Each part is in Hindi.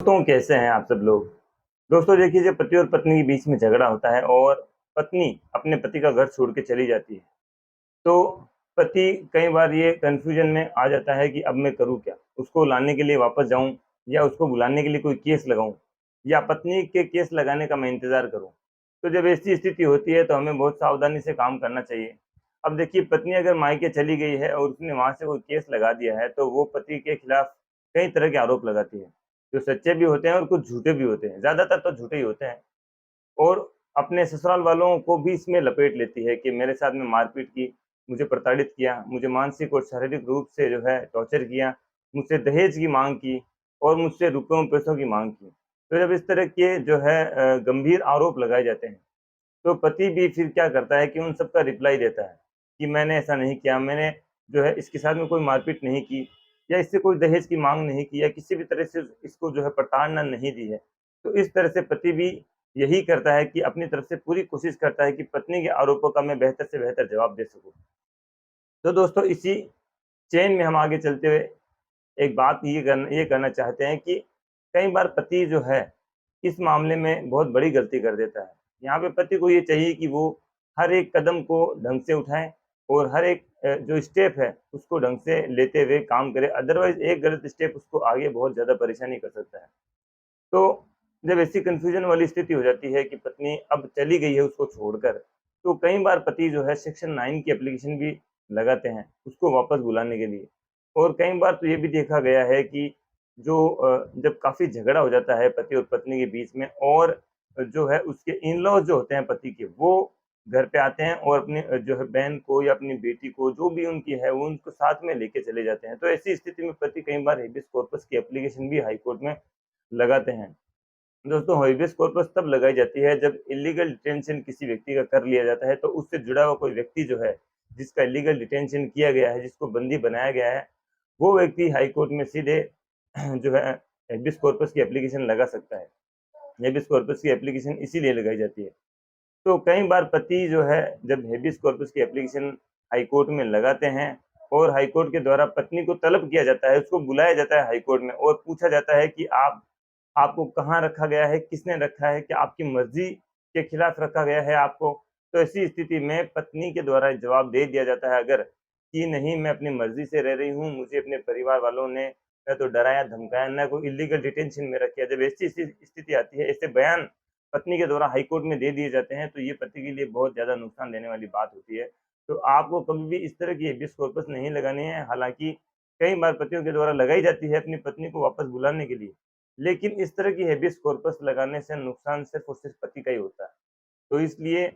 दोस्तों कैसे हैं आप सब लोग। दोस्तों देखिए, जब पति और पत्नी के बीच में झगड़ा होता है और पत्नी अपने पति का घर छोड़ के चली जाती है, तो पति कई बार ये कन्फ्यूजन में आ जाता है कि अब मैं करूँ क्या? उसको लाने के लिए वापस जाऊँ या उसको बुलाने के लिए कोई केस लगाऊँ या पत्नी के केस लगाने का मैं इंतज़ार करूँ? तो जब ऐसी स्थिति होती है तो हमें बहुत सावधानी से काम करना चाहिए। अब देखिए, पत्नी अगर मायके चली गई है और उसने वहाँ से कोई केस लगा दिया है, तो वो पति के खिलाफ कई तरह के आरोप लगाती है, जो सच्चे भी होते हैं और कुछ झूठे भी होते हैं। ज़्यादातर तो झूठे ही होते हैं। और अपने ससुराल वालों को भी इसमें लपेट लेती है कि मेरे साथ में मारपीट की, मुझे प्रताड़ित किया, मुझे मानसिक और शारीरिक रूप से जो है टॉर्चर किया, मुझसे दहेज की माँग की और मुझसे रुपयों पैसों की माँग की। तो जब इस तरह के जो है गंभीर आरोप लगाए जाते हैं, तो पति भी फिर क्या करता है कि उन सब का रिप्लाई देता है कि मैंने ऐसा नहीं किया, मैंने जो है इसके साथ में कोई मारपीट नहीं की या इससे कोई दहेज की माँग नहीं की या किसी भी तरह से इसको जो है प्रताड़ना नहीं दी है। तो इस तरह से पति भी यही करता है कि अपनी तरफ से पूरी कोशिश करता है कि पत्नी के आरोपों का मैं बेहतर से बेहतर जवाब दे सकूँ। तो दोस्तों इसी चेन में हम आगे चलते हुए एक बात ये करना चाहते हैं कि कई बार पति जो है, इस मामले में बहुत बड़ी गलती कर देता है। यहाँ पे पति को ये चाहिए कि वो हर एक कदम को ढंग से उठाए और हर एक जो स्टेप है, उसको ढंग से लेते हुए काम करे। अदरवाइज़ एक गलत स्टेप उसको आगे बहुत ज़्यादा परेशानी कर सकता है। तो जब ऐसी कन्फ्यूज़न वाली स्थिति हो जाती है कि पत्नी अब चली गई है उसको छोड़कर, तो कई बार पति जो है सेक्शन 9 की एप्लीकेशन भी लगाते हैं, उसको वापस बुलाने के लिए। और कई बार तो ये भी देखा गया है कि जो जब काफ़ी झगड़ा हो जाता है पति और पत्नी के बीच में और जो है उसके इन-लॉज़ जो होते हैं पति के, वो घर पे आते हैं और अपनी जो है बहन को या अपनी बेटी को, जो भी उनकी है, वो उनको साथ में लेके चले जाते हैं। तो ऐसी स्थिति में पति कई बार हेबियस कॉर्पस की एप्लीकेशन भी हाई कोर्ट में लगाते हैं। दोस्तों, हॉबीज कॉर्पस तब लगाई जाती है जब इलीगल डिटेंशन किसी व्यक्ति का कर लिया जाता है, तो उससे जुड़ा हुआ कोई व्यक्ति जो है, जिसका इलीगल डिटेंशन किया गया है, जिसको बंदी बनाया गया है, वो व्यक्ति हाई कोर्ट में सीधे जो है हेबियस कॉर्पस की एप्लीकेशन लगा सकता है। हेबियस कॉर्पस की एप्लीकेशन इसीलिए लगाई जाती है। तो कई बार पति जो है जब हेबियस कॉर्पस की एप्लीकेशन हाई कोर्ट में लगाते हैं और हाई कोर्ट के द्वारा पत्नी को तलब किया जाता है, उसको बुलाया जाता है हाई कोर्ट में और पूछा जाता है कि आपको कहाँ रखा गया है, किसने रखा है, क्या आपकी मर्ज़ी के खिलाफ रखा गया है आपको? तो ऐसी स्थिति में पत्नी के द्वारा जवाब दे दिया जाता है अगर कि नहीं, मैं अपनी मर्ज़ी से रह रही हूँ, मुझे अपने परिवार वालों ने ना तो डराया, धमकाया, ना कोई इल्लीगल डिटेंशन में रखा। जब ऐसी स्थिति आती है, ऐसे बयान पत्नी के द्वारा हाई कोर्ट में दे दिए जाते हैं, तो ये पति के लिए बहुत ज़्यादा नुकसान देने वाली बात होती है। तो आपको कभी भी इस तरह की हेबियस कॉर्पस नहीं लगानी है। हालाँकि कई बार पतियों के द्वारा लगाई जाती है अपनी पत्नी को वापस बुलाने के लिए। लेकिन इस तरह की हेबियस कॉर्पस लगाने से नुकसान सिर्फ़ और सिर्फ़ पति का ही होता है। तो इसलिए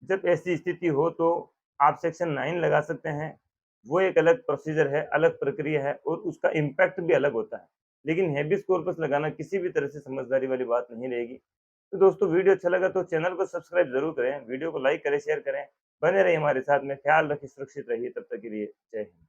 जब ऐसी स्थिति हो तो आप सेक्शन 9 लगा सकते हैं। वो एक अलग प्रोसीजर है, अलग प्रक्रिया है और उसका इम्पैक्ट भी अलग होता है। लेकिन हेबियस कॉर्पस लगाना किसी भी तरह से समझदारी वाली बात नहीं रहेगी। तो दोस्तों, वीडियो अच्छा लगा तो चैनल को सब्सक्राइब ज़रूर करें, वीडियो को लाइक करें, शेयर करें। बने रहिए हमारे साथ में, ख़्याल रखिए, सुरक्षित रहिए, तब तक के लिए जय हिंद।